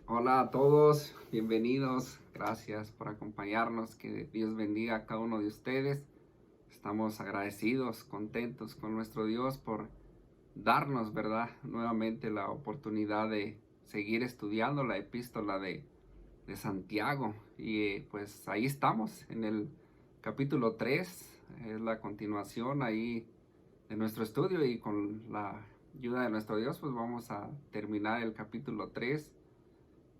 Hola a todos, bienvenidos, gracias por acompañarnos, que Dios bendiga a cada uno de ustedes. Estamos agradecidos, contentos con nuestro Dios por darnos, ¿verdad? Nuevamente la oportunidad de seguir estudiando la epístola de Santiago. Y pues ahí estamos en el capítulo 3, es la continuación ahí de nuestro estudio y con la ayuda de nuestro Dios pues vamos a terminar el capítulo 3.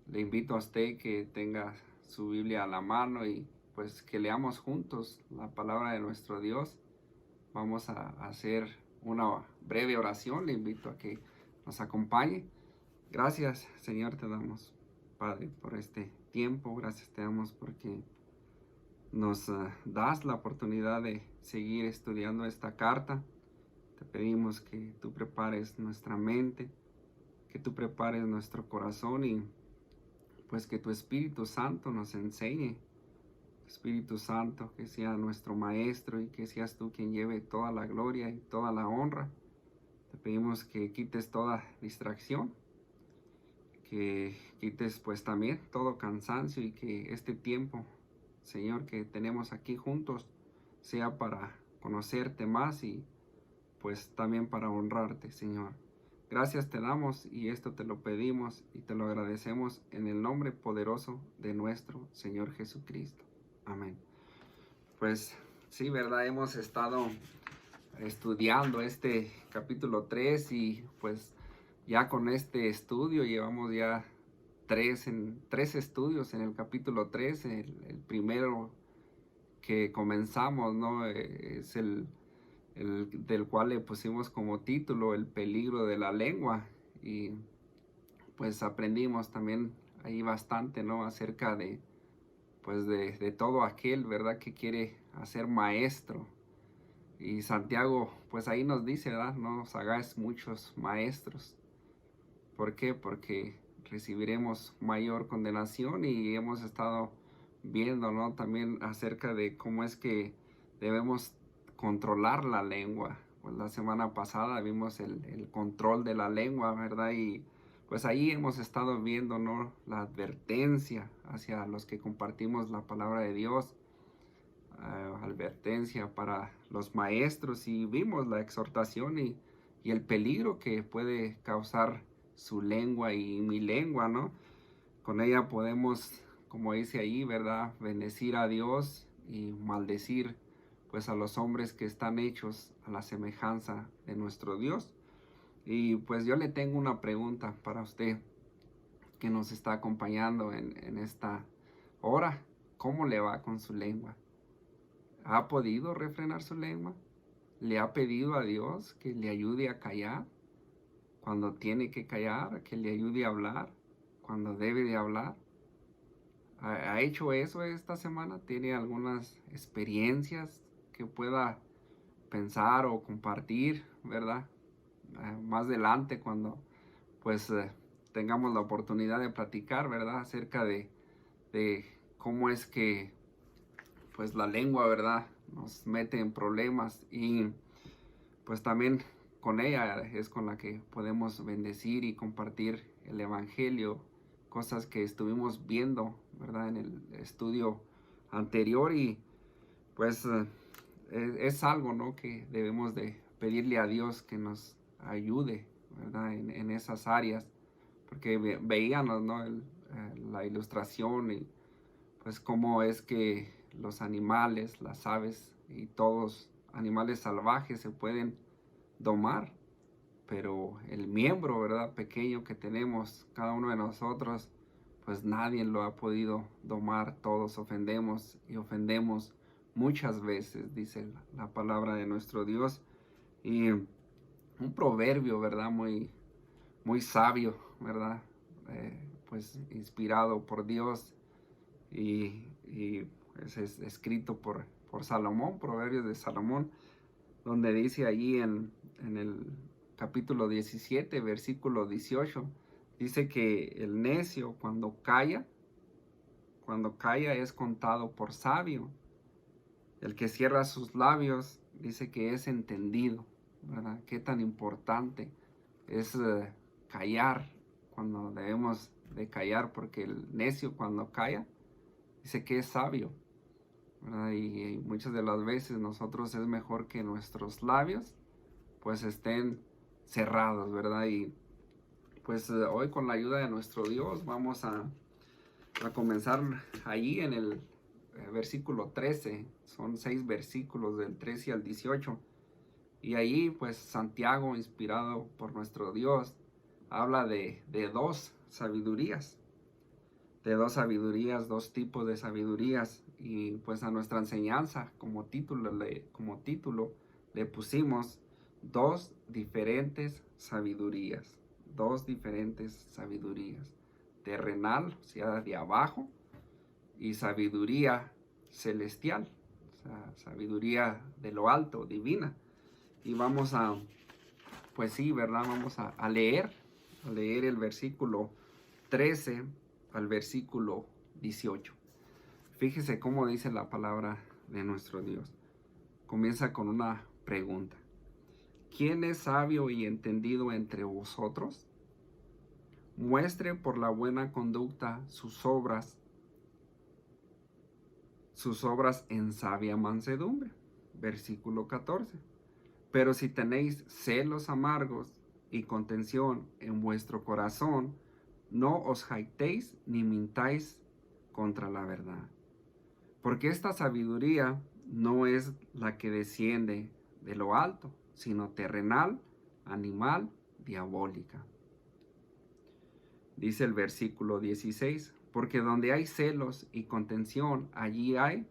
Le invito a usted que tenga su Biblia a la mano y pues que leamos juntos la palabra de nuestro Dios. Vamos a hacer una breve oración. Le invito a que nos acompañe. Gracias, Señor, te damos, Padre, por este tiempo. Gracias te damos porque nos das la oportunidad de seguir estudiando esta carta. Te pedimos que tú prepares nuestra mente, que tú prepares nuestro corazón y pues que tu Espíritu Santo nos enseñe. Espíritu Santo, que sea nuestro Maestro y que seas tú quien lleve toda la gloria y toda la honra. Te pedimos que quites toda distracción, que quites pues también todo cansancio y que este tiempo, Señor, que tenemos aquí juntos sea para conocerte más y pues también para honrarte, Señor. Gracias te damos y esto te lo pedimos y te lo agradecemos en el nombre poderoso de nuestro Señor Jesucristo. Amén. Pues sí, ¿verdad? Hemos estado estudiando este capítulo 3 y pues ya con este estudio llevamos ya tres estudios en el capítulo 3. El primero que comenzamos, ¿no? Es el del cual le pusimos como título el peligro de la lengua y pues aprendimos también ahí bastante, ¿no? Acerca de pues de todo aquel, ¿verdad? Que quiere hacer maestro. Y Santiago pues ahí nos dice, ¿verdad? No os hagáis muchos maestros. ¿Por qué? Porque recibiremos mayor condenación y hemos estado viendo, ¿no? También acerca de cómo es que debemos controlar la lengua. Pues la semana pasada vimos el control de la lengua, ¿verdad? Y pues ahí hemos estado viendo, ¿no? La advertencia hacia los que compartimos la palabra de Dios, advertencia para los maestros y vimos la exhortación y el peligro que puede causar su lengua y mi lengua, ¿no? Con ella podemos, como dice ahí, ¿verdad? Bendecir a Dios y maldecir pues a los hombres que están hechos a la semejanza de nuestro Dios. Y pues yo le tengo una pregunta para usted que nos está acompañando en esta hora. ¿Cómo le va con su lengua? ¿Ha podido refrenar su lengua? ¿Le ha pedido a Dios que le ayude a callar cuando tiene que callar, que le ayude a hablar cuando debe de hablar? ¿Ha hecho eso esta semana? ¿Tiene algunas experiencias que pueda pensar o compartir, verdad? Más adelante cuando pues tengamos la oportunidad de platicar, ¿verdad? Acerca de cómo es que pues la lengua, ¿verdad? Nos mete en problemas y pues también con ella es con la que podemos bendecir y compartir el evangelio, cosas que estuvimos viendo, ¿verdad? En el estudio anterior y pues es algo, ¿no? Que debemos de pedirle a Dios que nos ayude, ¿verdad? En esas áreas, porque veíamos, ¿no? La ilustración y pues cómo es que los animales, las aves y todos animales salvajes se pueden domar, pero el miembro, ¿verdad? Pequeño que tenemos cada uno de nosotros, pues nadie lo ha podido domar. Todos ofendemos y ofendemos muchas veces, dice la palabra de nuestro Dios. Y un proverbio, ¿verdad? Muy sabio, ¿verdad? Pues inspirado por Dios y pues es escrito por Salomón, Proverbios de Salomón, donde dice allí en el capítulo 17, versículo 18, dice que el necio cuando calla es contado por sabio. El que cierra sus labios dice que es entendido, ¿verdad? Qué tan importante es callar cuando debemos de callar, porque el necio cuando calla dice que es sabio, ¿verdad? Y muchas de las veces nosotros es mejor que nuestros labios pues estén cerrados, ¿verdad? Y pues hoy con la ayuda de nuestro Dios vamos a comenzar allí en el versículo 13. Son 6 versículos del 13 al 18. Y allí pues Santiago, inspirado por nuestro Dios, habla de dos sabidurías. De dos sabidurías, dos tipos de sabidurías. Y pues a nuestra enseñanza como título le pusimos dos diferentes sabidurías. Dos diferentes sabidurías. Terrenal, o sea, de abajo, y sabiduría celestial, o sea, sabiduría de lo alto, divina. Y vamos a, pues sí, ¿verdad? Vamos a leer el versículo 13 al versículo 18. Fíjese cómo dice la palabra de nuestro Dios. Comienza con una pregunta. ¿Quién es sabio y entendido entre vosotros? Muestre por la buena conducta sus obras en sabia mansedumbre. Versículo 14. Pero si tenéis celos amargos y contención en vuestro corazón, no os jactéis ni mintáis contra la verdad. Porque esta sabiduría no es la que desciende de lo alto, sino terrenal, animal, diabólica. Dice el versículo 16, porque donde hay celos y contención, allí hay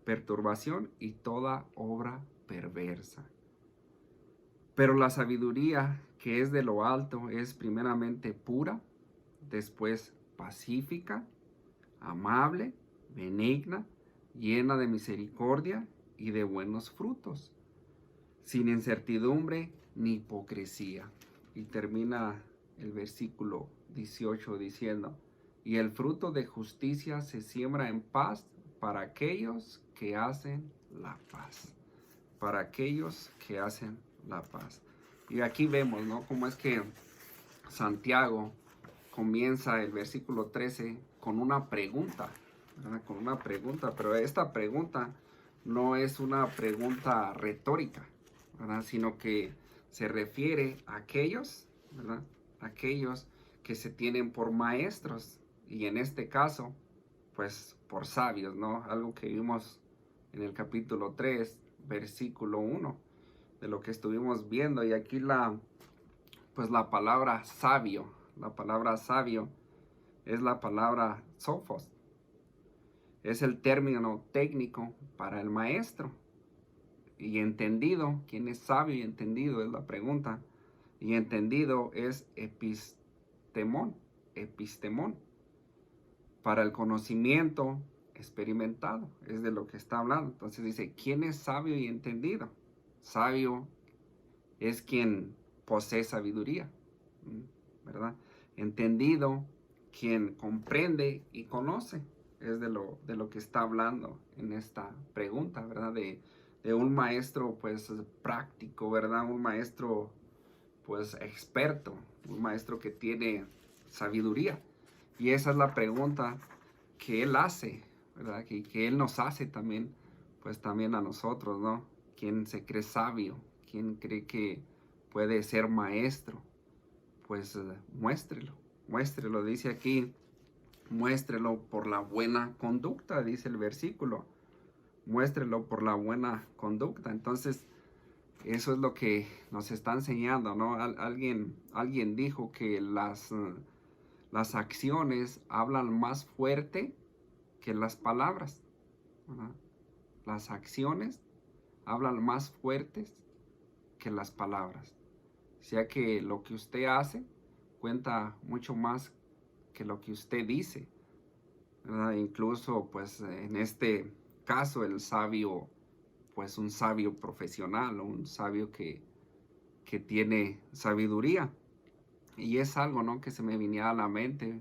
perturbación y toda obra perversa. Pero la sabiduría que es de lo alto es primeramente pura, después pacífica, amable, benigna, llena de misericordia y de buenos frutos, sin incertidumbre ni hipocresía. Y termina el versículo 18 diciendo, y el fruto de justicia se siembra en paz para aquellos que hacen la paz. Para aquellos que hacen la paz. Y aquí vemos, ¿no? Cómo es que Santiago comienza el versículo 13 con una pregunta, ¿verdad? Con una pregunta, pero esta pregunta no es una pregunta retórica, ¿verdad? Sino que se refiere a aquellos, ¿verdad? Aquellos que se tienen por maestros y en este caso, pues por sabios, ¿no? Algo que vimos en el capítulo 3, versículo 1, de lo que estuvimos viendo. Y aquí pues la palabra sabio es la palabra sophos. Es el término técnico para el maestro. Y entendido, ¿quién es sabio y entendido? Es la pregunta. Y entendido es epistemón, para el conocimiento experimentado, es de lo que está hablando. Entonces dice, ¿quién es sabio y entendido? Sabio es quien posee sabiduría, ¿verdad? Entendido, quien comprende y conoce, es de lo que está hablando en esta pregunta, ¿verdad? De un maestro, pues, práctico, ¿verdad? Un maestro, pues, experto, un maestro que tiene sabiduría. Y esa es la pregunta que él hace, ¿verdad? Que él nos hace también, pues también a nosotros, ¿no? ¿Quién se cree sabio? ¿Quién cree que puede ser maestro? Pues muéstrelo, dice aquí, muéstrelo por la buena conducta, dice el versículo. Muéstrelo por la buena conducta. Entonces, eso es lo que nos está enseñando, ¿no? Alguien dijo que las acciones hablan más fuerte que las palabras, ¿verdad? Las acciones hablan más fuertes que las palabras. O sea que lo que usted hace cuenta mucho más que lo que usted dice, ¿verdad? Incluso pues en este caso el sabio, pues un sabio profesional, un sabio que tiene sabiduría. Y es algo, ¿no? Que se me venía a la mente,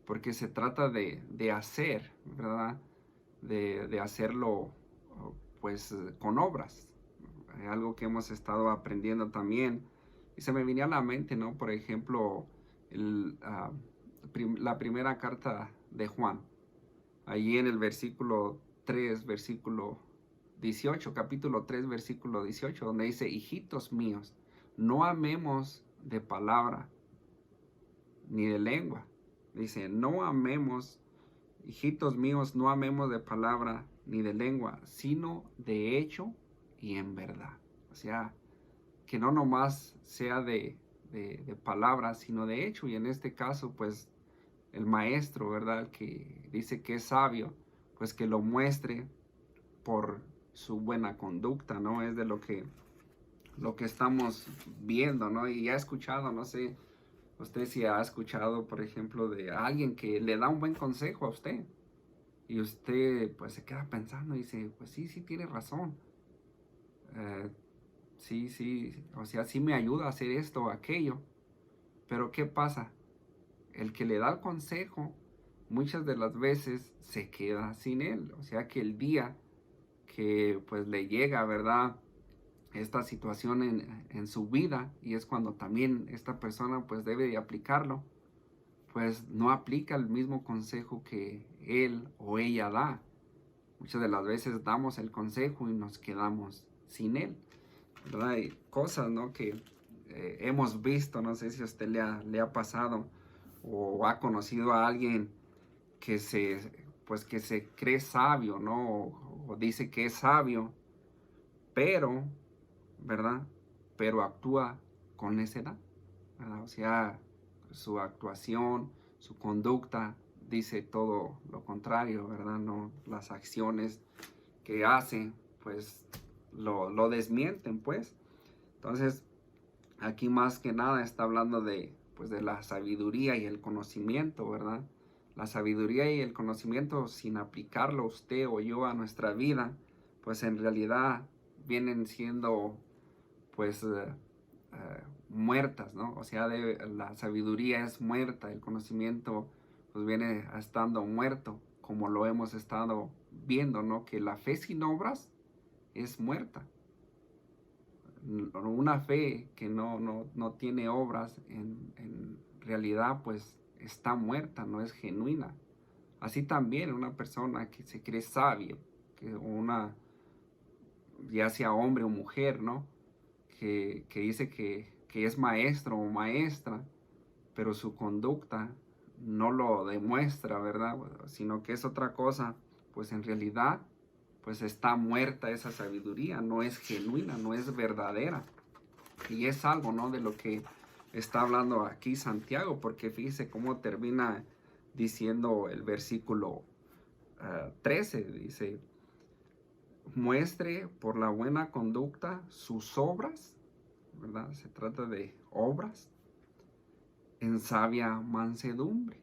porque se trata de hacer, ¿verdad? De hacerlo, pues, con obras. Algo que hemos estado aprendiendo también. Y se me venía a la mente, ¿no? Por ejemplo, la primera carta de Juan, allí en el versículo 3, versículo 18, capítulo 3, versículo 18, donde dice: hijitos míos, no amemos de palabra ni de lengua. Dice, no amemos, hijitos míos, no amemos de palabra ni de lengua, sino de hecho y en verdad. O sea, que no nomás sea de palabras, sino de hecho. Y en este caso, pues, el maestro, ¿verdad? El que dice que es sabio, pues que lo muestre por su buena conducta, ¿no? Es de lo que estamos viendo, ¿no? Y ha escuchado, no sé, usted si ha escuchado, por ejemplo, de alguien que le da un buen consejo a usted y usted pues se queda pensando y dice, pues sí, sí tiene razón. Sí, sí, o sea, sí me ayuda a hacer esto o aquello. Pero ¿qué pasa? El que le da el consejo muchas de las veces se queda sin él. O sea que el día que pues le llega, ¿verdad?, esta situación en su vida, y es cuando también esta persona pues debe de aplicarlo, pues no aplica el mismo consejo que él o ella da. Muchas de las veces damos el consejo y nos quedamos sin él, ¿verdad? Hay cosas, ¿no?, que hemos visto, no sé si a usted le ha pasado o ha conocido a alguien que que se cree sabio, ¿no? O dice que es sabio, pero, ¿verdad? Pero actúa con necedad, ¿verdad? O sea, su actuación, su conducta dice todo lo contrario, ¿verdad? No, las acciones que hace, pues lo desmienten, pues. Entonces, aquí más que nada está hablando pues, de la sabiduría y el conocimiento, ¿verdad? La sabiduría y el conocimiento, sin aplicarlo usted o yo a nuestra vida, pues en realidad vienen siendo pues muertas, ¿no? O sea, la sabiduría es muerta, el conocimiento pues viene estando muerto, como lo hemos estado viendo, ¿no? Que la fe sin obras es muerta. Una fe que no tiene obras en realidad pues está muerta, no es genuina. Así también una persona que se cree sabio, ya sea hombre o mujer, ¿no? Que dice que es maestro o maestra, pero su conducta no lo demuestra, ¿verdad? Sino que es otra cosa, pues en realidad pues está muerta esa sabiduría, no es genuina, no es verdadera. Y es algo, ¿no?, de lo que está hablando aquí Santiago, porque fíjese cómo termina diciendo el versículo 13, dice, muestre por la buena conducta sus obras, ¿verdad? Se trata de obras en sabia mansedumbre.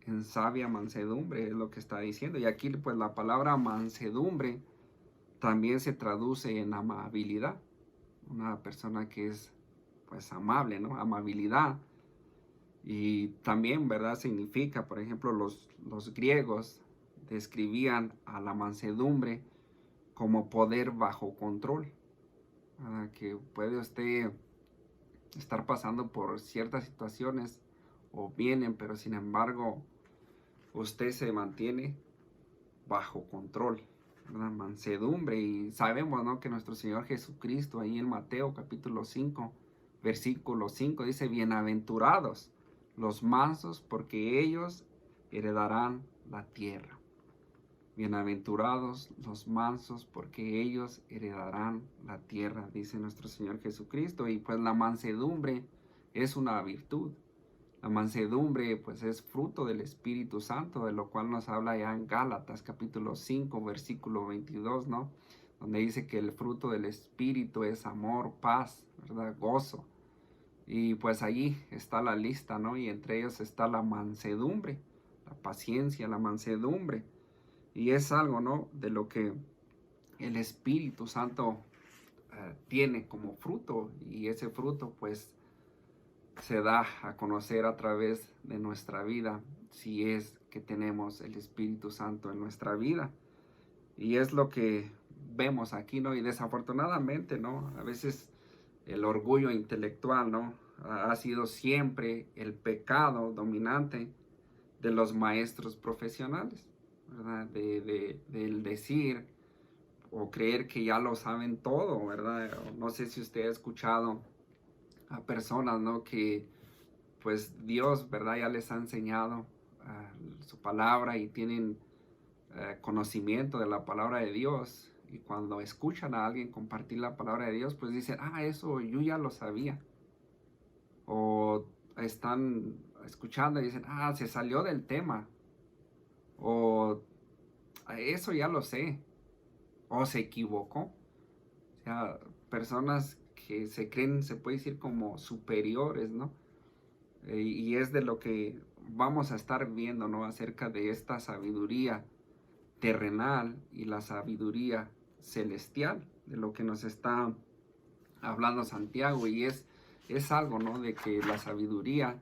En sabia mansedumbre es lo que está diciendo. Y aquí pues la palabra mansedumbre también se traduce en amabilidad. Una persona que es pues amable, ¿no? Amabilidad. Y también, ¿verdad?, significa, por ejemplo, los griegos describían a la mansedumbre como poder bajo control. Que puede usted estar pasando por ciertas situaciones o vienen, pero sin embargo usted se mantiene bajo control, ¿verdad? Mansedumbre. Y sabemos, ¿no?, que nuestro Señor Jesucristo ahí en Mateo capítulo 5 versículo 5 dice, bienaventurados los mansos, porque ellos heredarán la tierra. Bienaventurados los mansos, porque ellos heredarán la tierra, dice nuestro Señor Jesucristo. Y pues la mansedumbre es una virtud. La mansedumbre pues es fruto del Espíritu Santo, de lo cual nos habla ya en Gálatas capítulo 5 versículo 22, ¿no? Donde dice que el fruto del Espíritu es amor, paz, ¿verdad?, gozo. Y pues allí está la lista, ¿no? Y entre ellos está la mansedumbre, la paciencia, la mansedumbre. Y es algo, ¿no?, de lo que el Espíritu Santo tiene como fruto. Y ese fruto pues se da a conocer a través de nuestra vida, si es que tenemos el Espíritu Santo en nuestra vida. Y es lo que vemos aquí, ¿no? Y desafortunadamente, ¿no?, a veces el orgullo intelectual, ¿no?, ha sido siempre el pecado dominante de los maestros profesionales, ¿verdad? Del decir o creer que ya lo saben todo, ¿verdad? No sé si usted ha escuchado a personas, ¿no? Que pues Dios, ¿verdad? Ya les ha enseñado su palabra y tienen conocimiento de la palabra de Dios. Y cuando escuchan a alguien compartir la palabra de Dios, pues dicen, eso yo ya lo sabía. O están escuchando y dicen, se salió del tema. O eso ya lo sé. O se equivocó. O sea, personas que se creen, se puede decir como superiores, ¿no? Y es de lo que vamos a estar viendo, ¿no? Acerca de esta sabiduría terrenal y la sabiduría celestial, de lo que nos está hablando Santiago. Y es algo, ¿no? De que la sabiduría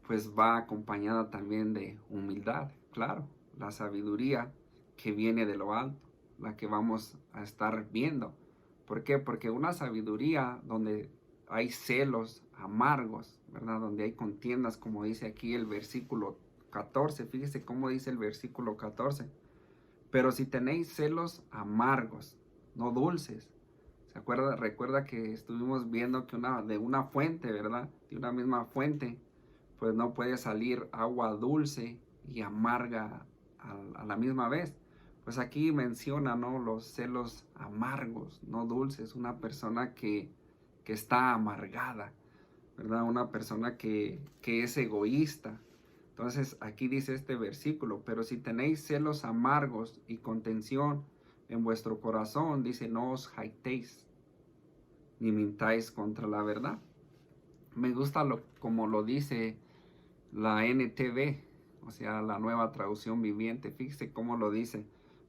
pues va acompañada también de humildad, claro, la sabiduría que viene de lo alto, la que vamos a estar viendo. ¿Por qué? Porque una sabiduría donde hay celos amargos, ¿verdad? Donde hay contiendas, como dice aquí el versículo 14, fíjese cómo dice el versículo 14. Pero si tenéis celos amargos, no dulces. Recuerda que estuvimos viendo que de una fuente, ¿verdad? De una misma fuente, pues no puede salir agua dulce y amarga a la misma vez. Pues aquí menciona, ¿no? Los celos amargos, no dulces. Una persona que está amargada, ¿verdad? Una persona que es egoísta. Entonces aquí dice este versículo, pero si tenéis celos amargos y contención en vuestro corazón, dice, no os jactéis ni mintáis contra la verdad. Me gusta como lo dice la NTV, o sea, la nueva traducción viviente. Fíjese cómo lo dice.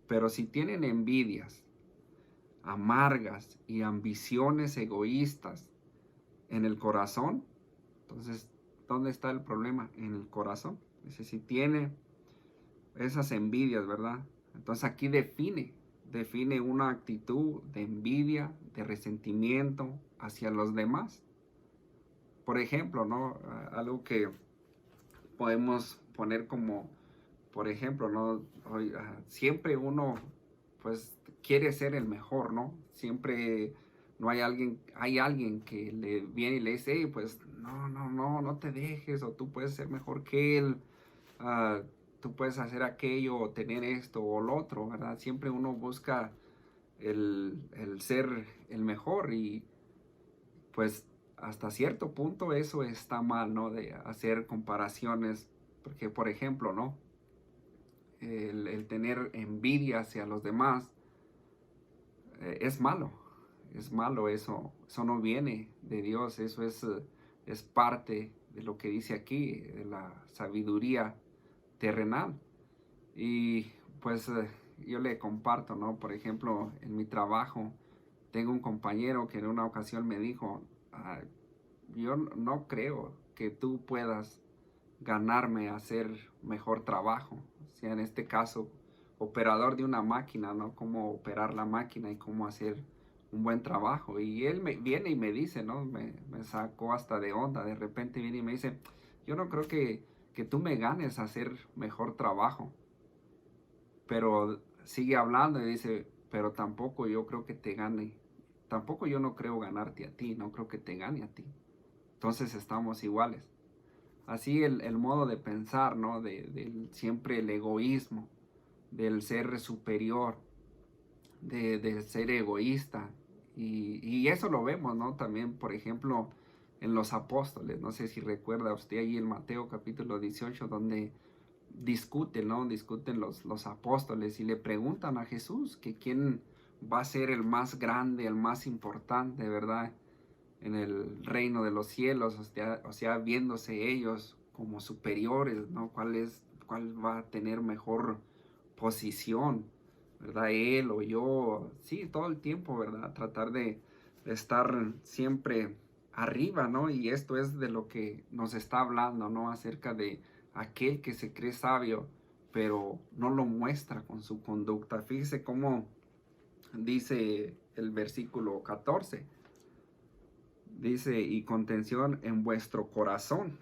Pero si tienen envidias amargas y ambiciones egoístas en el corazón, entonces, ¿dónde está el problema? En el corazón. Dice, si tiene esas envidias, ¿verdad? Entonces aquí define una actitud de envidia, de resentimiento hacia los demás. Por ejemplo, ¿no? Algo que podemos poner como, por ejemplo, ¿no? Siempre uno, pues, quiere ser el mejor, ¿no? Siempre no hay alguien que le viene y le dice, hey, pues, no te dejes, o tú puedes ser mejor que él, tú puedes hacer aquello, o tener esto, o lo otro, ¿verdad? Siempre uno busca el ser el mejor y, pues, hasta cierto punto eso está mal, ¿no? De hacer comparaciones, porque por ejemplo, ¿no? El tener envidia hacia los demás es malo eso no viene de Dios, eso es parte de lo que dice aquí, de la sabiduría terrenal. Y pues yo le comparto, ¿no? Por ejemplo, en mi trabajo tengo un compañero que en una ocasión me dijo, yo no creo que tú puedas ganarme a hacer mejor trabajo. O sea, en este caso, operador de una máquina, ¿no? Cómo operar la máquina y cómo hacer un buen trabajo. Y él viene y me dice, ¿no? Me sacó hasta de onda. De repente viene y me dice, yo no creo que tú me ganes a hacer mejor trabajo. Pero sigue hablando y dice, pero tampoco yo creo que te gane. Tampoco yo no creo ganarte a ti, no creo que te gane a ti. Entonces estamos iguales. Así el modo de pensar, ¿no? Siempre el egoísmo, del ser superior, de ser egoísta. Y eso lo vemos, ¿no? También, por ejemplo, en los apóstoles. No sé si recuerda usted ahí en Mateo capítulo 18, donde discuten, ¿no? Discuten los apóstoles y le preguntan a Jesús que quién va a ser el más grande, el más importante, ¿verdad? En el reino de los cielos, o sea, viéndose ellos como superiores, ¿no? ¿Cuál va a tener mejor posición, ¿verdad? Él o yo, sí, todo el tiempo, ¿verdad? Tratar de estar siempre arriba, ¿no? Y esto es de lo que nos está hablando, ¿no? Acerca de aquel que se cree sabio, pero no lo muestra con su conducta. Fíjese cómo dice el versículo 14. Dice, y contención en vuestro corazón,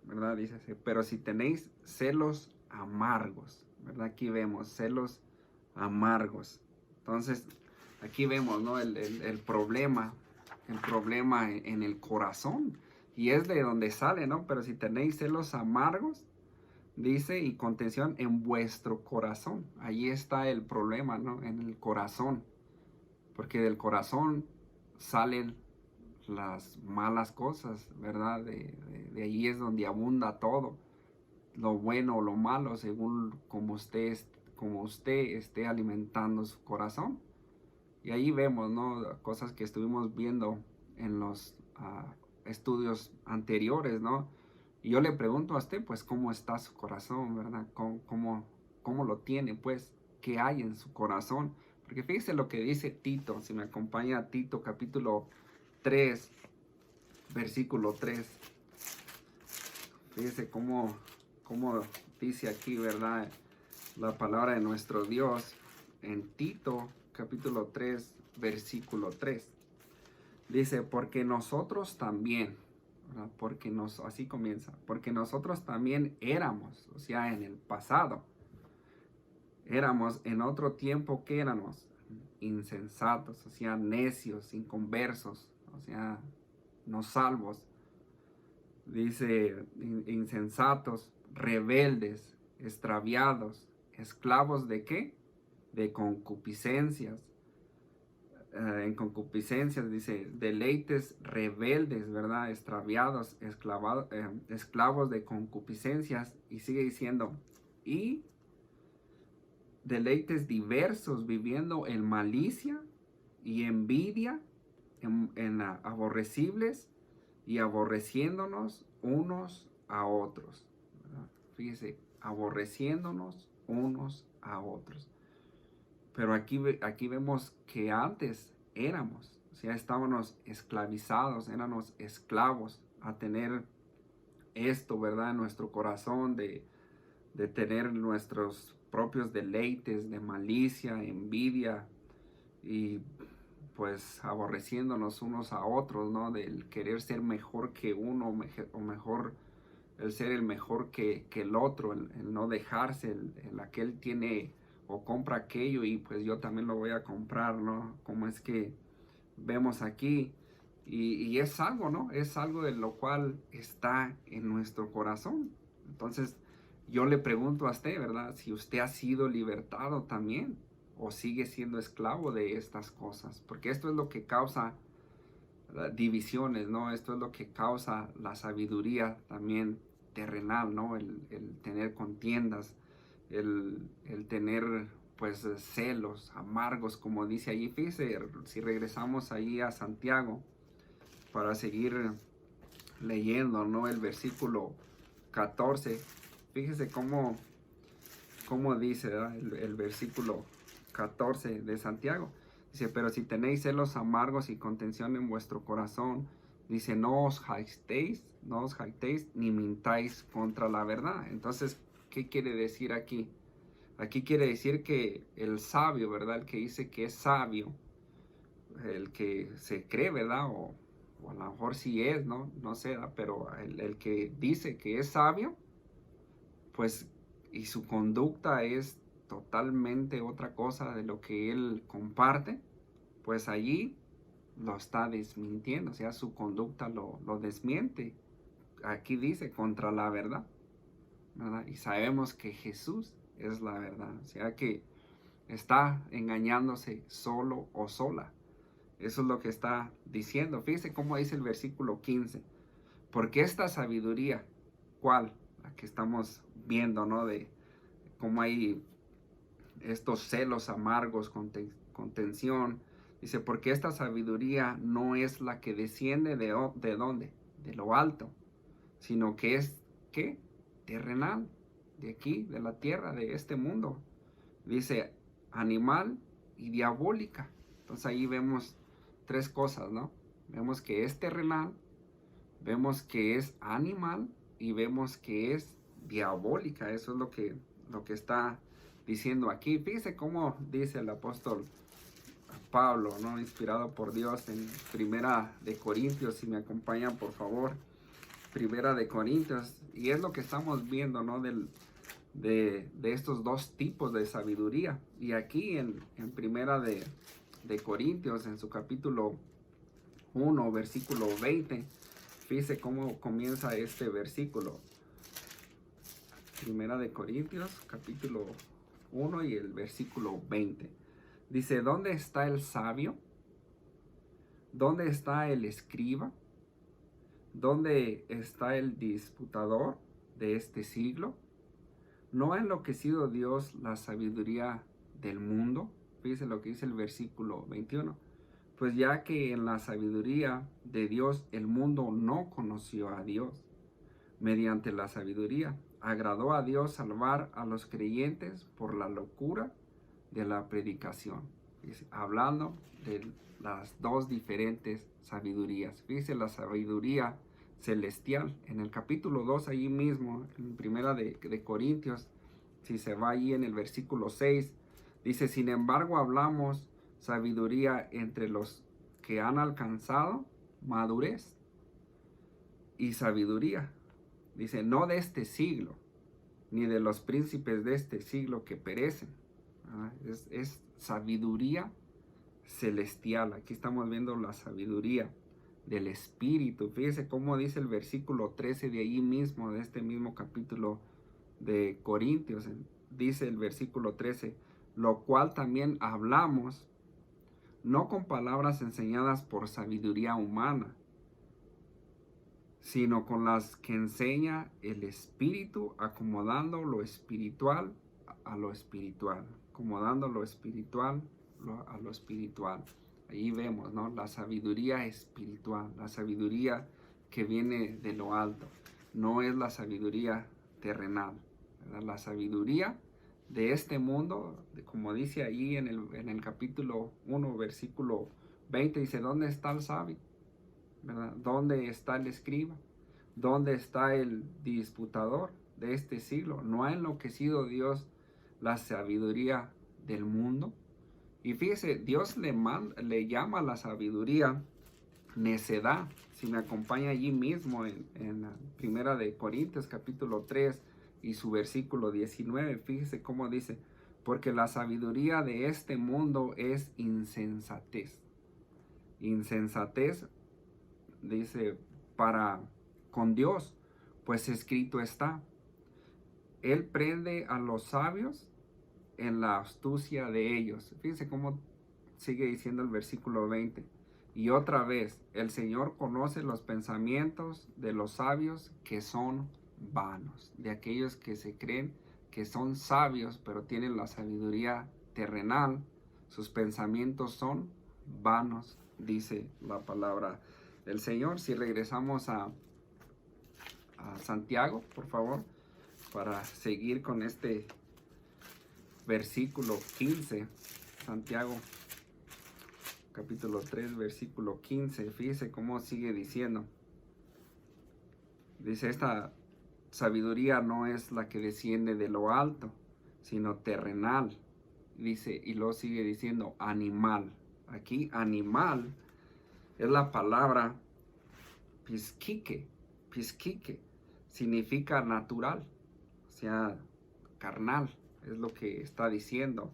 ¿verdad? Dice, pero si tenéis celos amargos, ¿verdad? Aquí vemos celos amargos. Entonces, aquí vemos, ¿no? El problema en el corazón. Y es de donde sale, ¿no? Pero si tenéis celos amargos, dice, y contención en vuestro corazón. Ahí está el problema, ¿no? En el corazón. Porque del corazón salen las malas cosas, ¿verdad? De ahí es donde abunda todo. Lo bueno o lo malo, según como usted esté alimentando su corazón. Y ahí vemos, ¿no? Cosas que estuvimos viendo en los estudios anteriores, ¿no? Y yo le pregunto a usted, pues, ¿cómo está su corazón, verdad? ¿Cómo lo tiene, pues? ¿Qué hay en su corazón? Porque fíjese lo que dice Tito, si me acompaña Tito, capítulo 3, versículo 3. Fíjese cómo dice aquí, ¿verdad? La palabra de nuestro Dios en Tito, capítulo 3, versículo 3. Dice, porque nosotros también, ¿verdad? Así comienza, porque nosotros también éramos, o sea, en el pasado, éramos en otro tiempo que éramos insensatos, o sea, necios, inconversos, o sea, no salvos. Dice, insensatos, rebeldes, extraviados, esclavos de ¿qué? De concupiscencias. En concupiscencias dice, deleites rebeldes, ¿verdad? Extraviados, esclavos de concupiscencias. Y sigue diciendo, y deleites diversos, viviendo en malicia y envidia, aborrecibles y aborreciéndonos unos a otros, ¿verdad? Fíjese, aborreciéndonos unos a otros. Pero aquí vemos que antes éramos, o sea, estábamos esclavizados, éramos esclavos a tener esto, ¿verdad? En nuestro corazón de tener nuestros propios deleites de malicia, envidia y pues aborreciéndonos unos a otros, ¿no? Del querer ser mejor que uno o mejor, el ser el mejor que el otro, el no dejarse, el aquel tiene o compra aquello y pues yo también lo voy a comprar, ¿no? Como es que vemos aquí. Y es algo, ¿no? Es algo de lo cual está en nuestro corazón. Entonces, yo le pregunto a usted, ¿verdad? Si usted ha sido libertado también o sigue siendo esclavo de estas cosas. Porque esto es lo que causa divisiones, ¿no? Esto es lo que causa la sabiduría también terrenal, ¿no? El tener contiendas, el tener pues celos amargos, como dice allí. Fíjese, si regresamos ahí a Santiago para seguir leyendo, ¿no? El versículo 14, fíjese cómo dice, ¿verdad? El versículo 14 de Santiago. Dice, pero si tenéis celos amargos y contención en vuestro corazón, dice, no os jactéis ni mintáis contra la verdad. Entonces, ¿qué quiere decir aquí? Aquí quiere decir que el sabio, ¿verdad? El que dice que es sabio, el que se cree, ¿verdad? O a lo mejor sí es, ¿no? No sé, pero el que dice que es sabio, pues, y su conducta es totalmente otra cosa de lo que él comparte, pues allí lo está desmintiendo, o sea, su conducta lo desmiente. Aquí dice contra la verdad, ¿verdad? Y sabemos que Jesús es la verdad, o sea que está engañándose solo o sola. Eso es lo que está diciendo. Fíjese cómo dice el versículo 15. Porque esta sabiduría, ¿cuál? La que estamos viendo, ¿no? De cómo hay estos celos amargos, contención. Dice, porque esta sabiduría no es la que desciende de dónde, de lo alto, sino que es, ¿qué? Terrenal, de aquí, de la tierra, de este mundo. Dice, animal y diabólica. Entonces ahí vemos tres cosas, ¿no? Vemos que es terrenal, vemos que es animal y vemos que es diabólica. Eso es lo que está diciendo aquí. Fíjese cómo dice el apóstol Pablo, ¿no? Inspirado por Dios en Primera de Corintios. Si me acompañan, por favor. Primera de Corintios. Y es lo que estamos viendo, ¿no? de estos dos tipos de sabiduría. Y aquí en primera de Corintios, en su capítulo 1, versículo 20, fíjese cómo comienza este versículo. Primera de Corintios, capítulo 1 y el versículo 20. Dice, ¿dónde está el sabio? ¿Dónde está el escriba? ¿Dónde está el disputador de este siglo? ¿No ha enloquecido Dios la sabiduría del mundo? Fíjese lo que dice el versículo 21. Pues ya que en la sabiduría de Dios el mundo no conoció a Dios. Mediante la sabiduría agradó a Dios salvar a los creyentes por la locura de la predicación. Fíjese, hablando de las dos diferentes sabidurías. Fíjese, la sabiduría celestial. En el capítulo 2, allí mismo, en primera de Corintios, si se va allí en el versículo 6, dice, sin embargo hablamos sabiduría entre los que han alcanzado madurez y sabiduría. Dice, no de este siglo, ni de los príncipes de este siglo que perecen. Es sabiduría celestial. Aquí estamos viendo la sabiduría del Espíritu. Fíjese cómo dice el versículo 13 de allí mismo, de este mismo capítulo de Corintios. Dice el versículo 13, lo cual también hablamos, no con palabras enseñadas por sabiduría humana, sino con las que enseña el Espíritu, acomodando lo espiritual a lo espiritual, acomodando lo espiritual a lo espiritual. Ahí vemos, ¿no? La sabiduría espiritual, la sabiduría que viene de lo alto, no es la sabiduría terrenal, ¿verdad? La sabiduría de este mundo, como dice ahí en el capítulo 1, versículo 20, dice, ¿dónde está el sabio? ¿Verdad? ¿Dónde está el escriba? ¿Dónde está el disputador de este siglo? ¿No ha enloquecido Dios la sabiduría del mundo? Y fíjese, Dios le llama a la sabiduría necedad. Si me acompaña allí mismo en la primera de Corintios capítulo 3 y su versículo 19, fíjese cómo dice, porque la sabiduría de este mundo es insensatez. Insensatez, dice, para con Dios, pues escrito está, Él prende a los sabios en la astucia de ellos. Fíjense cómo sigue diciendo el versículo 20. Y otra vez, el Señor conoce los pensamientos de los sabios que son vanos, de aquellos que se creen que son sabios, pero tienen la sabiduría terrenal. Sus pensamientos son vanos, dice la palabra del Señor. Si regresamos a Santiago, por favor, para seguir con este versículo 15, Santiago capítulo 3, versículo 15, fíjese cómo sigue diciendo. Dice, esta sabiduría no es la que desciende de lo alto, sino terrenal. Dice, y luego sigue diciendo, animal. Aquí, animal, es la palabra pisquique. Pisquique significa natural, o sea, carnal, es lo que está diciendo.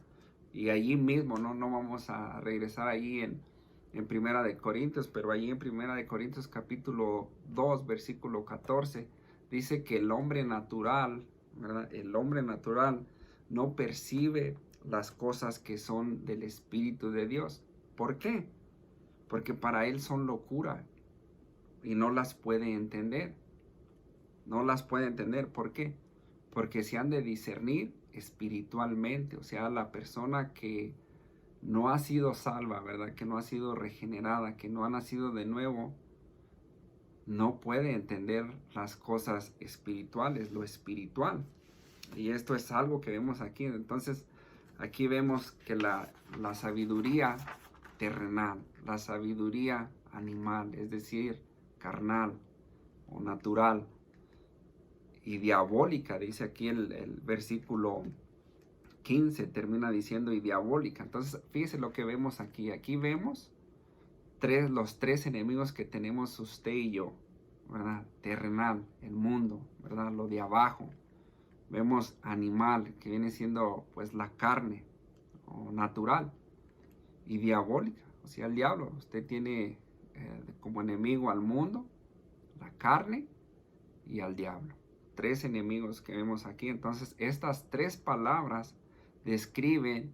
Y allí mismo, no vamos a regresar ahí en Primera de Corintios, pero allí en Primera de Corintios capítulo 2, versículo 14, dice que el hombre natural, ¿verdad? El hombre natural no percibe las cosas que son del Espíritu de Dios. ¿Por qué? Porque para él son locura y no las puede entender. No las puede entender. ¿Por qué? Porque se han de discernir espiritualmente, o sea, la persona que no ha sido salva, ¿verdad? Que no ha sido regenerada, que no ha nacido de nuevo, no puede entender las cosas espirituales, lo espiritual. Y esto es algo que vemos aquí. Entonces, aquí vemos que la sabiduría terrenal, la sabiduría animal, es decir, carnal o natural, y diabólica, dice aquí el versículo 15, termina diciendo y diabólica. Entonces, fíjese lo que vemos aquí. Aquí vemos los tres enemigos que tenemos usted y yo, ¿verdad? Terrenal, el mundo, ¿verdad? Lo de abajo. Vemos animal, que viene siendo pues la carne o natural, y diabólica, o sea, el diablo. Usted tiene como enemigo al mundo, la carne y al diablo. Tres enemigos que vemos aquí. Entonces, estas tres palabras describen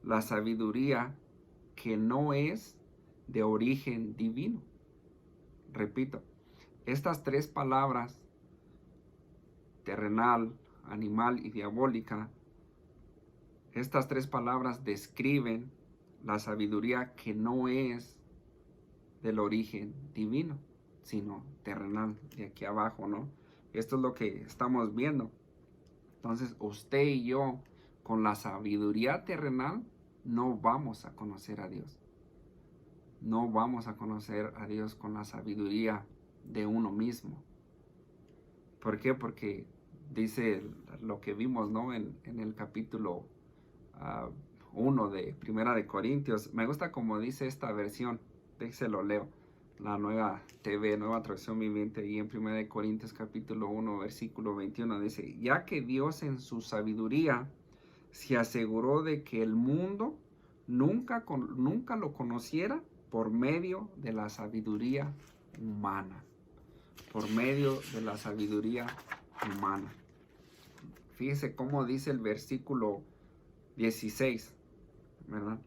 la sabiduría que no es de origen divino. Repito, estas tres palabras, terrenal, animal y diabólica, estas tres palabras describen la sabiduría que no es del origen divino, sino terrenal, de aquí abajo, ¿no? Esto es lo que estamos viendo. Entonces, usted y yo, con la sabiduría terrenal, no vamos a conocer a Dios. No vamos a conocer a Dios con la sabiduría de uno mismo. ¿Por qué? Porque dice lo que vimos, ¿no? En el capítulo 1 de Primera de Corintios. Me gusta como dice esta versión. Déjelo leo. La nueva TV, nueva traducción viviente, y en 1 Corintios capítulo 1, versículo 21 dice: ya que Dios en su sabiduría se aseguró de que el mundo nunca lo conociera por medio de la sabiduría humana. Por medio de la sabiduría humana. Fíjese cómo dice el versículo 16, ¿verdad?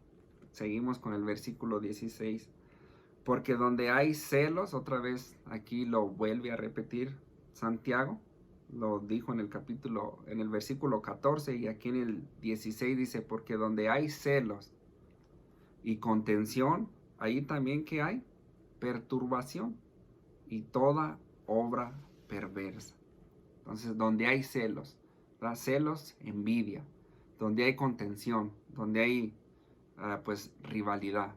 Seguimos con el versículo 16. Porque donde hay celos, otra vez aquí lo vuelve a repetir Santiago, lo dijo en el versículo 14, y aquí en el 16 dice: porque donde hay celos y contención, ahí también que hay perturbación y toda obra perversa. Entonces, donde hay celos, ¿verdad? Celos, envidia, donde hay contención, donde hay pues rivalidad,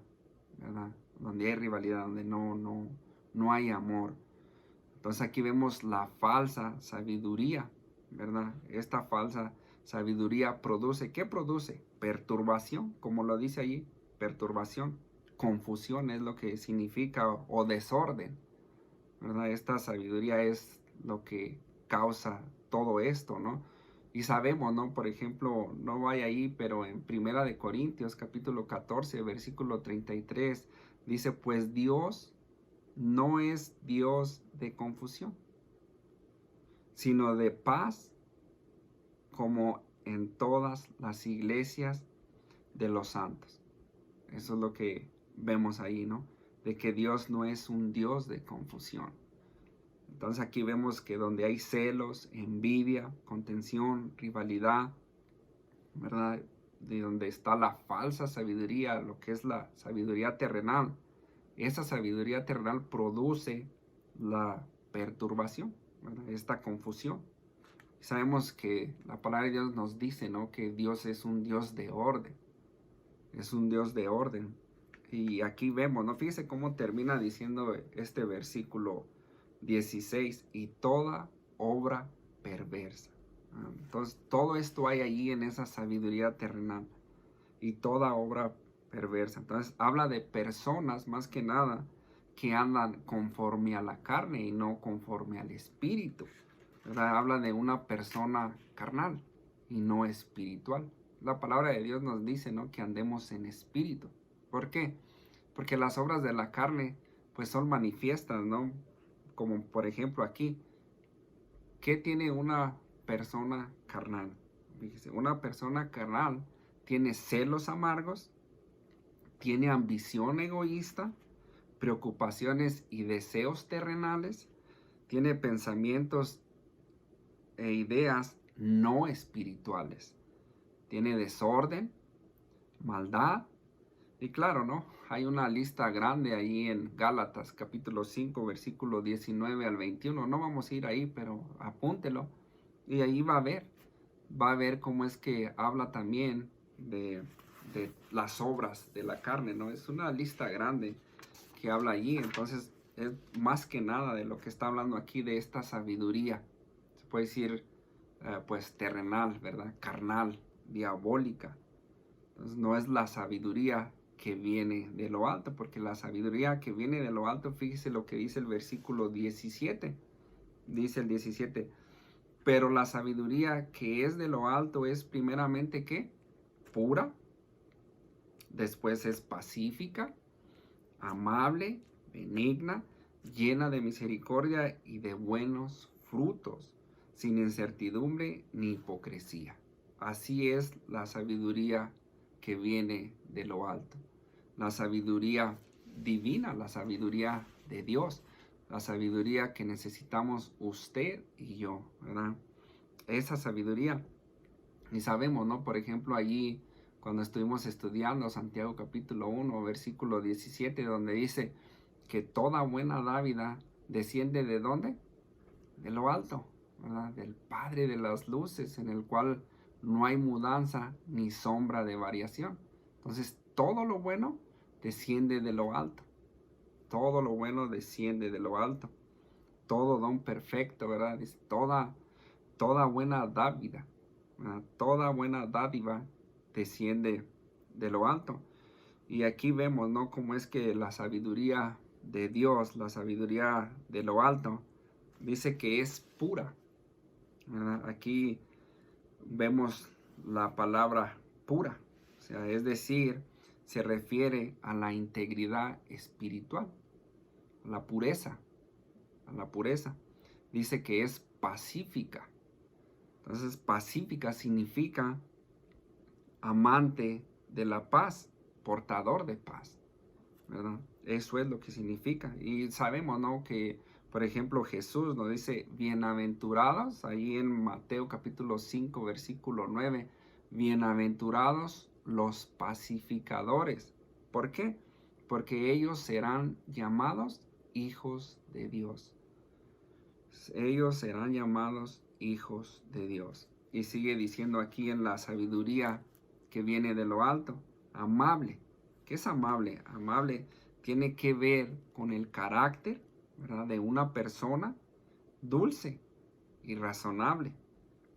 ¿verdad? Donde hay rivalidad, donde no hay amor. Entonces aquí vemos la falsa sabiduría, ¿verdad? Esta falsa sabiduría produce, ¿qué produce? Perturbación, como lo dice allí, perturbación. Confusión es lo que significa, o desorden, ¿verdad? Esta sabiduría es lo que causa todo esto, ¿no? Y sabemos, ¿no? Por ejemplo, no vaya ahí, pero en 1 Corintios capítulo 14, versículo 33, dice: pues Dios no es Dios de confusión, sino de paz, como en todas las iglesias de los santos. Eso es lo que vemos ahí, ¿no? De que Dios no es un Dios de confusión. Entonces aquí vemos que donde hay celos, envidia, contención, rivalidad, ¿verdad? De donde está la falsa sabiduría, lo que es la sabiduría terrenal. Esa sabiduría terrenal produce la perturbación, ¿verdad? Esta confusión. Sabemos que la palabra de Dios nos dice, ¿no? Que Dios es un Dios de orden. Es un Dios de orden. Y aquí vemos, ¿no? Fíjese cómo termina diciendo este versículo 16: y toda obra perversa. Entonces, todo esto hay allí en esa sabiduría terrenal. Y toda obra perversa. Entonces, habla de personas más que nada que andan conforme a la carne y no conforme al espíritu, ¿verdad? Habla de una persona carnal y no espiritual. La palabra de Dios nos dice, ¿no? Que andemos en espíritu. ¿Por qué? Porque las obras de la carne pues son manifiestas, ¿no? Como por ejemplo aquí, ¿qué tiene una persona carnal? Fíjese, una persona carnal tiene celos amargos, tiene ambición egoísta, preocupaciones y deseos terrenales, tiene pensamientos e ideas no espirituales, tiene desorden, maldad, y claro, ¿no? Hay una lista grande ahí en Gálatas capítulo 5, versículo 19 al 21. No vamos a ir ahí, pero apúntelo. Y ahí va a ver cómo es que habla también de las obras de la carne, ¿no? Es una lista grande que habla allí. Entonces, es más que nada de lo que está hablando aquí, de esta sabiduría. Se puede decir, pues, terrenal, ¿verdad? Carnal, diabólica. Entonces, no es la sabiduría que viene de lo alto, porque la sabiduría que viene de lo alto, fíjese lo que dice el versículo 17. Dice el 17: Pero la sabiduría que es de lo alto es primeramente ¿qué? Pura, después es pacífica, amable, benigna, llena de misericordia y de buenos frutos, sin incertidumbre ni hipocresía. Así es la sabiduría que viene de lo alto. La sabiduría divina, la sabiduría de Dios, la sabiduría que necesitamos usted y yo, ¿verdad? Esa sabiduría. Y sabemos, ¿no? Por ejemplo, allí cuando estuvimos estudiando Santiago capítulo 1, versículo 17, donde dice que toda buena dádiva desciende ¿de dónde? De lo alto, ¿verdad? Del Padre de las luces, en el cual no hay mudanza ni sombra de variación. Entonces, todo lo bueno desciende de lo alto. Todo lo bueno desciende de lo alto. Todo don perfecto, ¿verdad? Dice, toda buena dádiva, ¿verdad? Toda buena dádiva desciende de lo alto. Y aquí vemos, ¿no? Cómo es que la sabiduría de Dios, la sabiduría de lo alto, dice que es pura, ¿verdad? Aquí vemos la palabra pura, o sea, es decir, se refiere a la integridad espiritual, a la pureza, a la pureza. Dice que es pacífica. Entonces, pacífica significa amante de la paz, portador de paz, ¿verdad? Eso es lo que significa. Y sabemos, ¿no? Que, por ejemplo, Jesús nos dice, bienaventurados, ahí en Mateo capítulo 5, versículo 9, bienaventurados los pacificadores. ¿Por qué? Porque ellos serán llamados hijos de Dios. Ellos serán llamados hijos de Dios. Y sigue diciendo aquí en la sabiduría que viene de lo alto, amable. ¿Qué es amable? Amable tiene que ver con el carácter, ¿verdad?, de una persona dulce y razonable,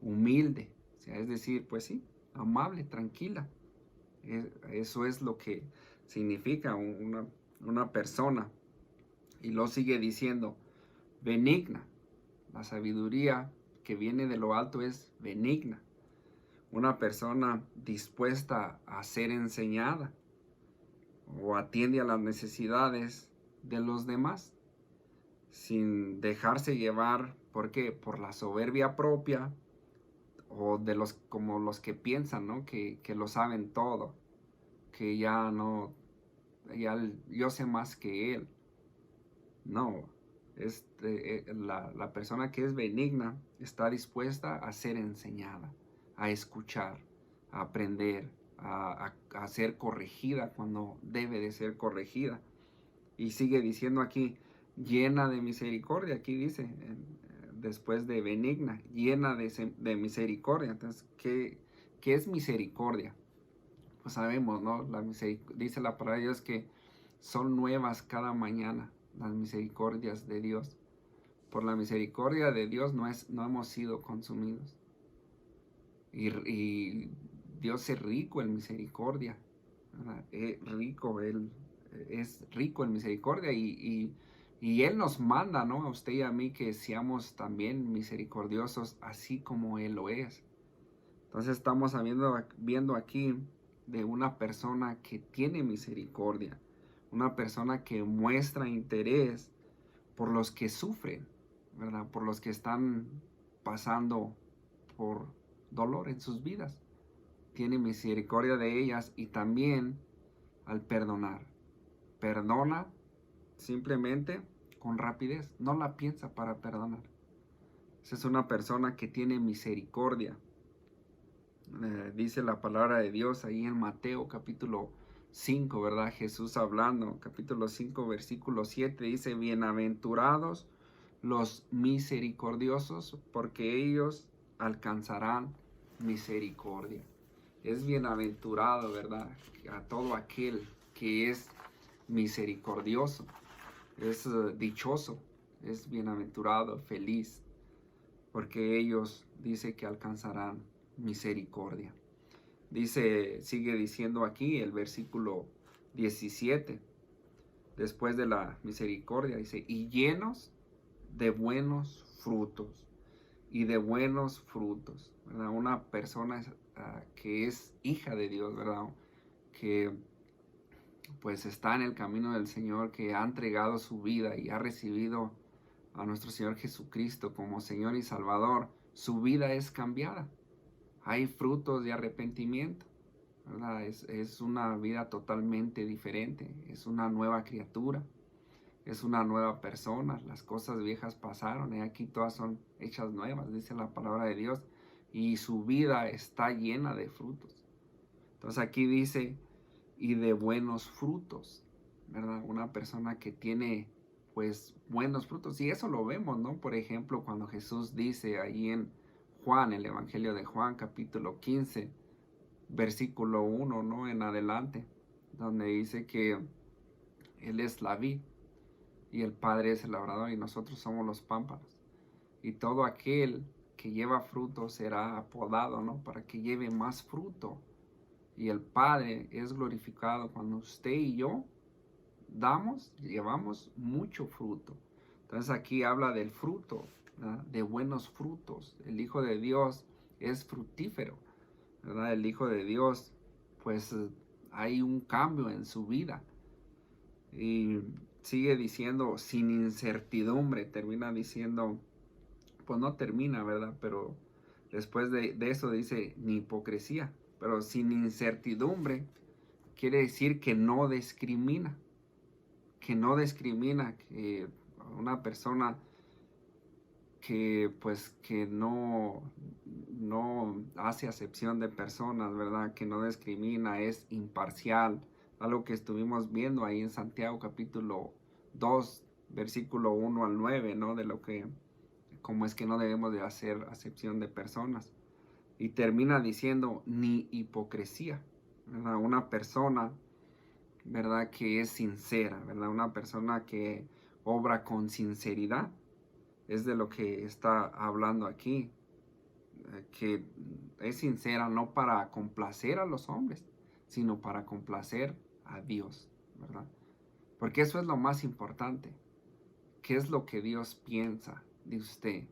humilde. O sea, es decir, pues sí, amable, tranquila. Eso es lo que significa una persona. Y lo sigue diciendo, benigna. La sabiduría que viene de lo alto es benigna. Una persona dispuesta a ser enseñada o atiende a las necesidades de los demás sin dejarse llevar, ¿por qué? Por la soberbia propia o de los como los que piensan, ¿no? Que lo saben todo, que ya no, yo sé más que él. No, la persona que es benigna está dispuesta a ser enseñada, a escuchar, a aprender, a ser corregida cuando debe de ser corregida. Y sigue diciendo aquí, llena de misericordia, aquí dice, después de benigna, llena de misericordia. Entonces, ¿qué es misericordia? Pues sabemos, ¿no? Dice la palabra de Dios que son nuevas cada mañana las misericordias de Dios. Por la misericordia de Dios no hemos sido consumidos. Y Dios es rico en misericordia, ¿verdad? Él es rico en misericordia y Él nos manda, ¿no?, a usted y a mí que seamos también misericordiosos así como Él lo es. Entonces estamos viendo aquí de una persona que tiene misericordia, una persona que muestra interés por los que sufren, ¿verdad? Por los que están pasando por dolor en sus vidas. Tiene misericordia de ellas y también al perdonar. Perdona simplemente con rapidez, no la piensa para perdonar. Esa es una persona que tiene misericordia. Dice la palabra de Dios ahí en Mateo capítulo 5, ¿verdad? Jesús hablando, capítulo 5, versículo 7, dice, bienaventurados los misericordiosos, porque ellos alcanzarán misericordia. Es bienaventurado, ¿verdad?, a todo aquel que es misericordioso. Es dichoso, es bienaventurado, feliz, porque ellos dice que alcanzarán misericordia. Sigue diciendo aquí el versículo 17, después de la misericordia, dice, y llenos de buenos frutos. y de buenos frutos, ¿verdad? Una persona que es hija de Dios, ¿verdad? Que pues está en el camino del Señor, que ha entregado su vida y ha recibido a nuestro Señor Jesucristo como Señor y Salvador, su vida es cambiada. Hay frutos de arrepentimiento, ¿verdad? Es una vida totalmente diferente, es una nueva criatura, es una nueva persona. Las cosas viejas pasaron y aquí todas son hechas nuevas, dice la palabra de Dios, y su vida está llena de frutos. Entonces aquí dice, y de buenos frutos, ¿verdad? Una persona que tiene pues buenos frutos, y eso lo vemos, ¿no? Por ejemplo, cuando Jesús dice ahí en Juan, el Evangelio de Juan, capítulo 15, versículo 1, ¿no? En adelante, donde dice que Él es la vid y el Padre es el labrador y nosotros somos los pámpanos. Y todo aquel que lleva fruto será apodado, ¿no? Para que lleve más fruto. Y el Padre es glorificado cuando usted y yo llevamos mucho fruto. Entonces aquí habla del fruto, ¿verdad? De buenos frutos. El Hijo de Dios es fructífero, ¿verdad? El Hijo de Dios, pues hay un cambio en su vida. Y sigue diciendo, sin incertidumbre, termina diciendo, pues no termina, ¿verdad? Pero después de eso dice, ni hipocresía. Pero sin incertidumbre quiere decir que no discrimina. Que no discrimina, que una persona que pues que no hace acepción de personas, ¿verdad? Que no discrimina, es imparcial. Algo que estuvimos viendo ahí en Santiago capítulo 2, versículo 1 al 9, ¿no? De lo que, cómo es que no debemos de hacer acepción de personas. Y termina diciendo, ni hipocresía, ¿verdad? Una persona, ¿verdad? Que es sincera, ¿verdad? Una persona que obra con sinceridad. Es de lo que está hablando aquí. Que es sincera no para complacer a los hombres, sino para complacer a Dios, ¿verdad? Porque eso es lo más importante. ¿Qué es lo que Dios piensa de usted?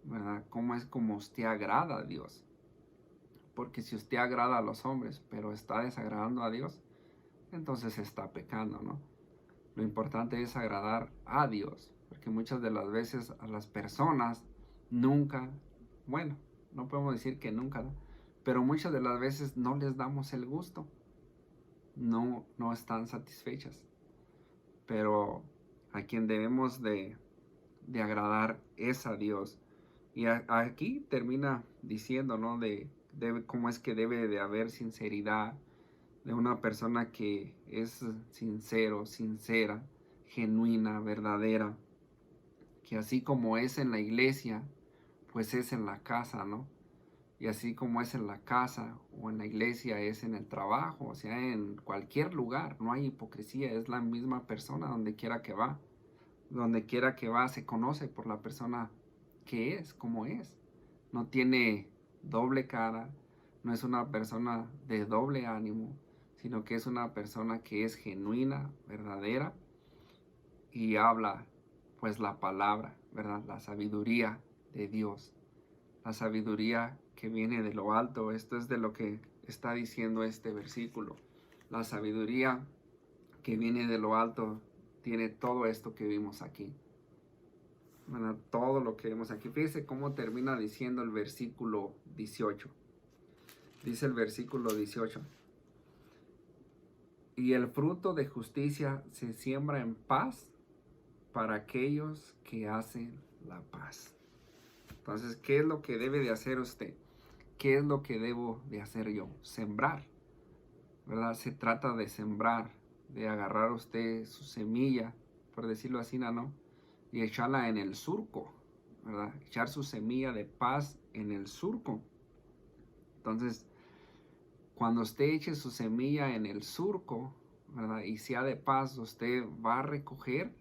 ¿Verdad? ¿Cómo es como usted agrada a Dios? Porque si usted agrada a los hombres, pero está desagradando a Dios, entonces está pecando, ¿no? Lo importante es agradar a Dios, porque muchas de las veces a las personas nunca, bueno, no podemos decir que nunca, ¿no? Pero muchas de las veces no les damos el gusto, no están satisfechas. Pero a quien debemos de agradar es a Dios. Y aquí termina diciendo, ¿no? De cómo es que debe de haber sinceridad, de una persona que es sincero, sincera, genuina, verdadera, que así como es en la iglesia, pues es en la casa, ¿no? Y así como es en la casa o en la iglesia, es en el trabajo, o sea, en cualquier lugar, no hay hipocresía, es la misma persona donde quiera que va. Donde quiera que va se conoce por la persona que es, como es. No tiene doble cara, no es una persona de doble ánimo, sino que es una persona que es genuina, verdadera y habla pues la palabra, ¿verdad? La sabiduría de Dios, la sabiduría que viene de lo alto. Esto es de lo que está diciendo este versículo. La sabiduría que viene de lo alto tiene todo esto que vimos aquí. Bueno, todo lo que vemos aquí. Fíjese cómo termina diciendo el versículo 18. Dice el versículo 18. Y el fruto de justicia se siembra en paz para aquellos que hacen la paz. Entonces, ¿qué es lo que debe de hacer usted? ¿Qué es lo que debo de hacer yo? Sembrar, ¿verdad? Se trata de sembrar, de agarrar usted su semilla, por decirlo así, ¿no? Y echarla en el surco, ¿verdad? Echar su semilla de paz en el surco. Entonces, cuando usted eche su semilla en el surco, ¿verdad? Y sea de paz, usted va a recoger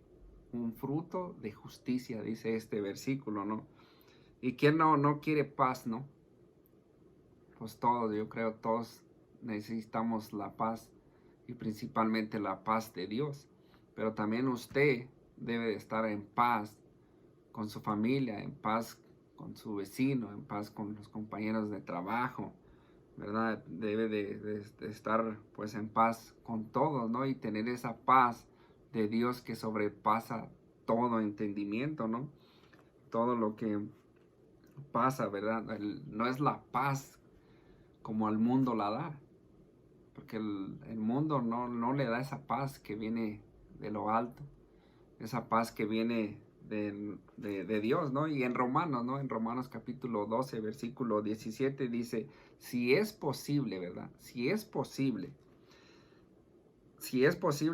un fruto de justicia, dice este versículo, ¿no? ¿Y quién no quiere paz, no? Pues todos, yo creo, todos necesitamos la paz y principalmente la paz de Dios. Pero también usted debe de estar en paz con su familia, en paz con su vecino, en paz con los compañeros de trabajo, ¿verdad? Debe de estar pues en paz con todos, ¿no? Y tener esa paz de Dios que sobrepasa todo entendimiento, ¿no? Todo lo que pasa, ¿verdad? No es la paz como al mundo la da, porque el mundo no le da esa paz que viene de lo alto, esa paz que viene de Dios, ¿no? Y en Romanos, ¿no? En Romanos capítulo 12, versículo 17 dice, si es posible, ¿verdad? Si es posible,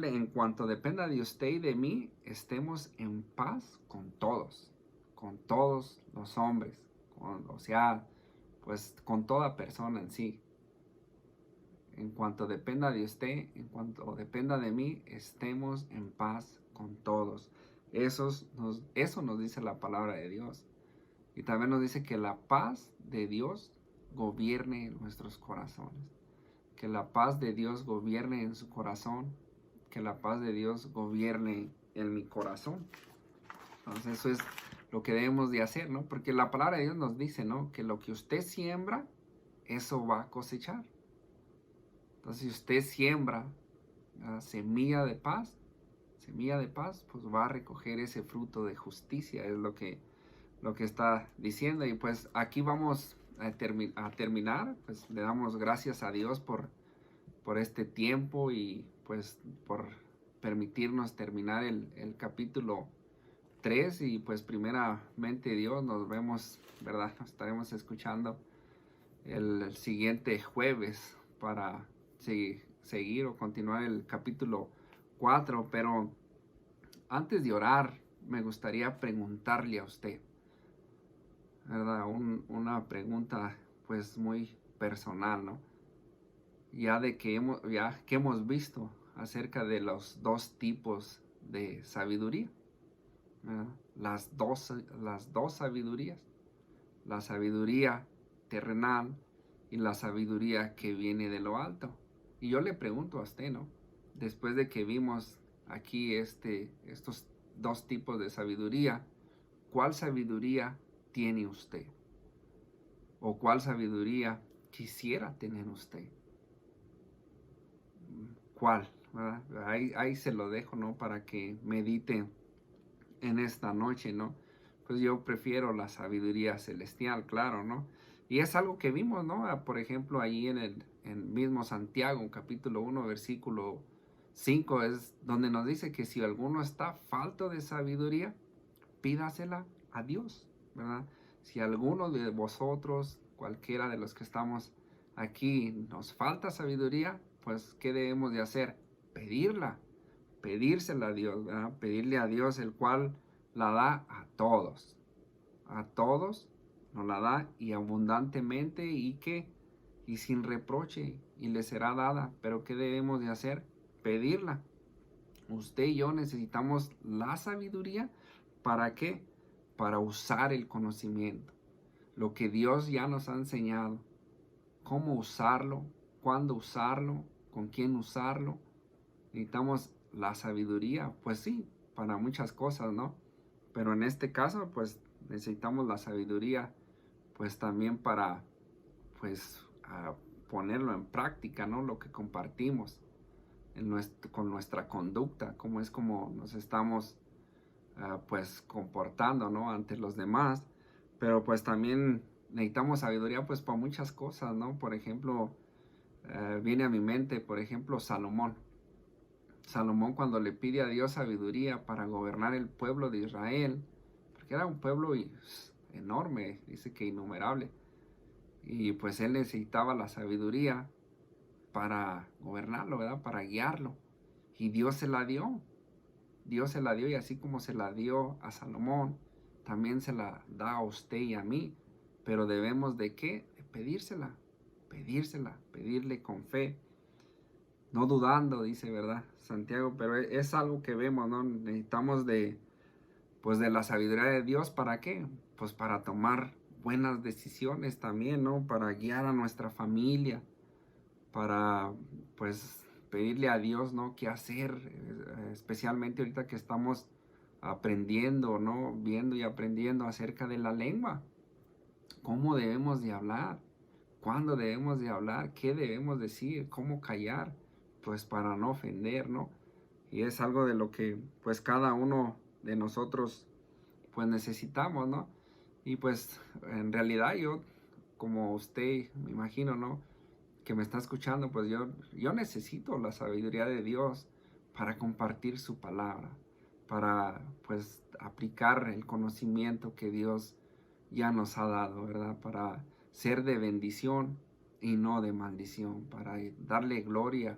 en cuanto dependa de usted y de mí, estemos en paz con todos los hombres, o sea, pues con toda persona en sí. En cuanto dependa de usted, en cuanto dependa de mí, estemos en paz con todos. Eso nos dice la palabra de Dios. Y también nos dice que la paz de Dios gobierne nuestros corazones. Que la paz de Dios gobierne en su corazón. Que la paz de Dios gobierne en mi corazón. Entonces eso es lo que debemos de hacer, ¿no? Porque la palabra de Dios nos dice, ¿no? Que lo que usted siembra, eso va a cosechar. Entonces, si usted siembra semilla de paz, pues va a recoger ese fruto de justicia, es lo que está diciendo. Y pues aquí vamos a terminar, pues le damos gracias a Dios por este tiempo y pues por permitirnos terminar el capítulo 3 y pues primeramente Dios, nos vemos, ¿verdad? Nos estaremos escuchando el siguiente jueves para seguir o continuar el capítulo 4, pero antes de orar me gustaría preguntarle a usted, ¿verdad? Una pregunta pues muy personal, ¿no? Ya que hemos visto acerca de los dos tipos de sabiduría, ¿verdad? Las dos sabidurías, la sabiduría terrenal y la sabiduría que viene de lo alto. Y yo le pregunto a usted, ¿no? Después de que vimos aquí estos dos tipos de sabiduría, ¿cuál sabiduría tiene usted? ¿O cuál sabiduría quisiera tener usted? ¿Cuál? ¿Verdad? Ahí se lo dejo, ¿no? Para que medite en esta noche, ¿no? Pues yo prefiero la sabiduría celestial, claro, ¿no? Y es algo que vimos, ¿no? Por ejemplo, ahí en el mismo Santiago, capítulo 1, versículo 5, es donde nos dice que si alguno está falto de sabiduría, pídasela a Dios, ¿verdad? Si alguno de vosotros, cualquiera de los que estamos aquí, nos falta sabiduría, pues ¿qué debemos de hacer? Pedírsela a Dios, ¿verdad? Pedirle a Dios, el cual la da a todos nos la da y abundantemente y sin reproche y le será dada. Pero ¿qué debemos de hacer? Pedirla. Usted y yo necesitamos la sabiduría. ¿Para qué? Para usar el conocimiento, lo que Dios ya nos ha enseñado, cómo usarlo, cuándo usarlo, con quién usarlo. Necesitamos la sabiduría, pues sí, para muchas cosas, ¿no? Pero en este caso, pues necesitamos la sabiduría, pues también para, pues, ponerlo en práctica, ¿no? Lo que compartimos con nuestra conducta, como nos estamos, pues, comportando, ¿no? Ante los demás. Pero pues también necesitamos sabiduría, pues, para muchas cosas, ¿no? Por ejemplo, viene a mi mente, por ejemplo, Salomón cuando le pide a Dios sabiduría para gobernar el pueblo de Israel, porque era un pueblo enorme, dice que innumerable, y pues él necesitaba la sabiduría para gobernarlo, ¿verdad? Para guiarlo, y Dios se la dio, y así como se la dio a Salomón, también se la da a usted y a mí, pero debemos de ¿qué? De pedirle con fe, no dudando, dice, ¿verdad? Santiago, pero es algo que vemos, ¿no? Necesitamos pues de la sabiduría de Dios, ¿para qué? Pues para tomar buenas decisiones también, ¿no? Para guiar a nuestra familia, para, pues, pedirle a Dios, ¿no? ¿Qué hacer? Especialmente ahorita que estamos aprendiendo, ¿no? Viendo y aprendiendo acerca de la lengua. cómo debemos de hablar, cuándo debemos de hablar, qué debemos decir, cómo callar, pues para no ofender, ¿no? Y es algo de lo que pues cada uno de nosotros pues necesitamos, ¿no? Y pues en realidad yo, como usted, me imagino, ¿no? Que me está escuchando, pues yo necesito la sabiduría de Dios para compartir su palabra, para pues aplicar el conocimiento que Dios ya nos ha dado, ¿verdad? Para ser de bendición y no de maldición, para darle gloria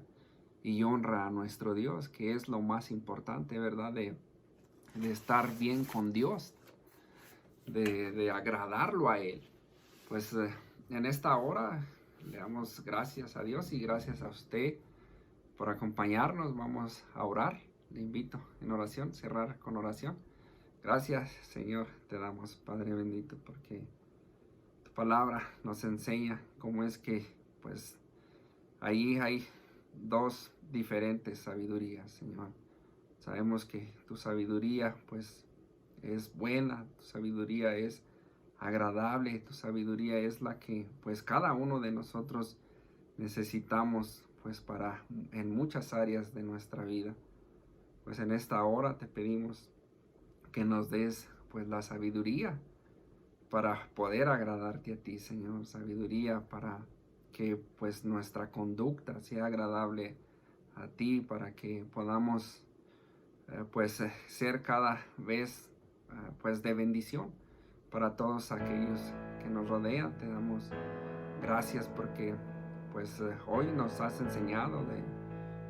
y honra a nuestro Dios, que es lo más importante, ¿verdad? De estar bien con Dios, de agradarlo a Él. Pues en esta hora le damos gracias a Dios y gracias a usted por acompañarnos. Vamos a orar. Le invito en oración, cerrar con oración. Gracias, Señor, te damos, Padre bendito, porque tu palabra nos enseña cómo es que, pues, ahí hay dos diferentes sabidurías, Señor. Sabemos que tu sabiduría, pues, es buena, tu sabiduría es agradable, tu sabiduría es la que, pues, cada uno de nosotros necesitamos, pues, para en muchas áreas de nuestra vida. Pues en esta hora te pedimos que nos des, pues, la sabiduría para poder agradarte a ti, Señor. Sabiduría para que, pues, nuestra conducta sea agradable a ti, para que podamos, pues, ser cada vez, pues, de bendición para todos aquellos que nos rodean. Te damos gracias porque, pues, hoy nos has enseñado de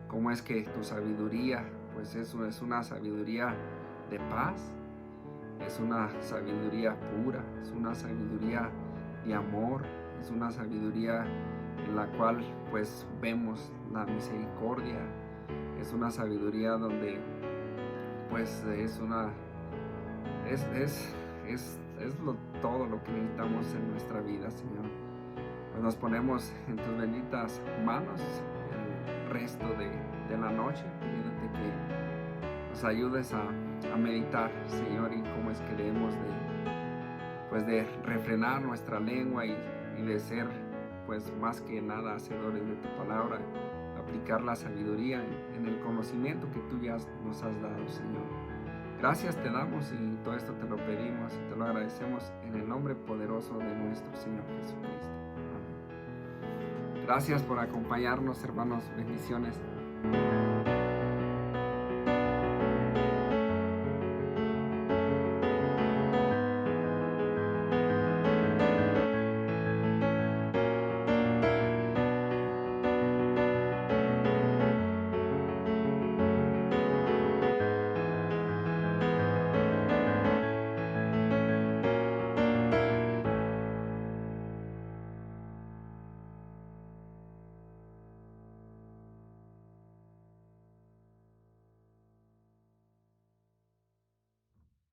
cómo es que tu sabiduría, pues, eso es una sabiduría de paz, es una sabiduría pura, es una sabiduría de amor, es una sabiduría en la cual, pues, vemos la misericordia, es una sabiduría donde, pues, todo lo que necesitamos en nuestra vida, Señor. Pues nos ponemos en tus benditas manos el resto de la noche, pidiéndote que nos ayudes a meditar, Señor, y cómo es que debemos de refrenar nuestra lengua y de ser, pues, más que nada hacedores de tu palabra, aplicar la sabiduría en el conocimiento que tú ya nos has dado, Señor. Gracias te damos y todo esto te lo pedimos y te lo agradecemos en el nombre poderoso de nuestro Señor Jesucristo. Amén. Gracias por acompañarnos, hermanos. Bendiciones.